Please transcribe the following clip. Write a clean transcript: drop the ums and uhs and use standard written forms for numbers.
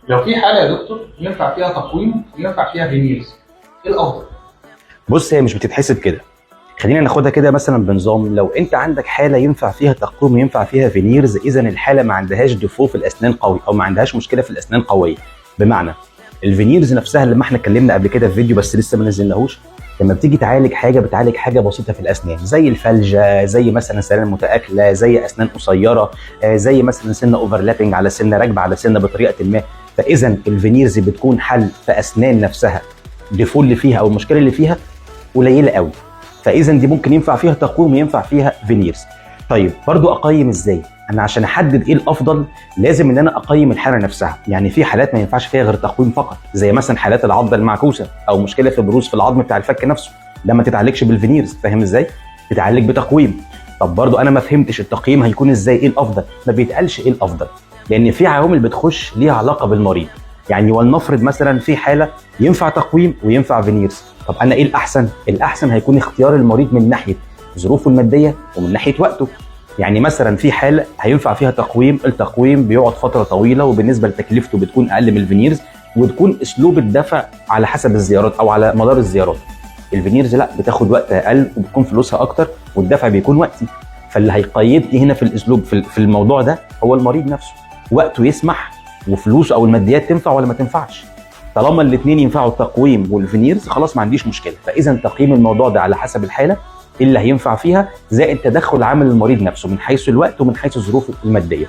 لو في حاله يا دكتور ينفع فيها تقويم وينفع فيها فينيرز، ايه الافضل؟ بص، هي مش بتتحسب كده. خلينا ناخدها كده مثلا بنظام. لو انت عندك حاله ينفع فيها تقويم وينفع فيها فينيرز، اذا الحاله ما عندهاش ديفو في الاسنان قوي، او ما عندهاش مشكله في الاسنان قويه. بمعنى الفينيرز نفسها اللي ما احنا اتكلمنا قبل كده في فيديو بس لسه ما نزلناهوش، لما بتيجي تعالج حاجه بتعالج حاجه بسيطه في الاسنان، زي الفلجه، زي مثلا سنان متاكله، زي اسنان قصيره، زي مثلا سنه اوفرلابنج على سنه راكبه على سنه بطريقه ما. فاذا الفينيرز بتكون حل في اسنان نفسها الديفو اللي فيها او المشكله اللي فيها قليله قوي، فاذا دي ممكن ينفع فيها تقويم وينفع فيها فينيرز. طيب برضو اقيم ازاي؟ انا عشان احدد ايه الافضل لازم ان انا اقيم الحاله نفسها. يعني في حالات ما ينفعش فيها غير تقويم فقط، زي مثلا حالات العضه المعكوسه او مشكله في بروز في العظم بتاع الفك نفسه، ده ما تتعالجش بالفينيرز، فاهم ازاي؟ تتعالج بتقويم. طب برضو انا ما فهمتش التقييم هيكون ازاي، ايه الافضل؟ ما بيتقالش ايه الافضل، لان في عوامل بتخش ليها علاقه بالمريض. يعني ولنفرض مثلا في حاله ينفع تقويم وينفع فينيرز، طب انا ايه الاحسن؟ الاحسن هيكون اختيار المريض من ناحيه ظروفه الماديه ومن ناحيه وقته. يعني مثلا في حاله هينفع فيها تقويم، التقويم بيقعد فتره طويله وبالنسبه لتكلفته بتكون اقل من الفينيرز، وتكون اسلوب الدفع على حسب الزيارات او على مدار الزيارات. الفينيرز لا، بتاخد وقت اقل وبتكون فلوسها اكتر والدفع بيكون وقتي. فاللي هيقيدني هنا في الاسلوب في الموضوع ده هو المريض نفسه، وقته يسمح وفلوسه او الماديات تنفع ولا ما تنفعش. طالما الاثنين ينفعوا التقويم والفينيرز خلاص ما عنديش مشكله. فاذا تقييم الموضوع ده على حسب الحاله اللي هينفع فيها، زائد تدخل عامل المريض نفسه من حيث الوقت ومن حيث الظروف الماديه.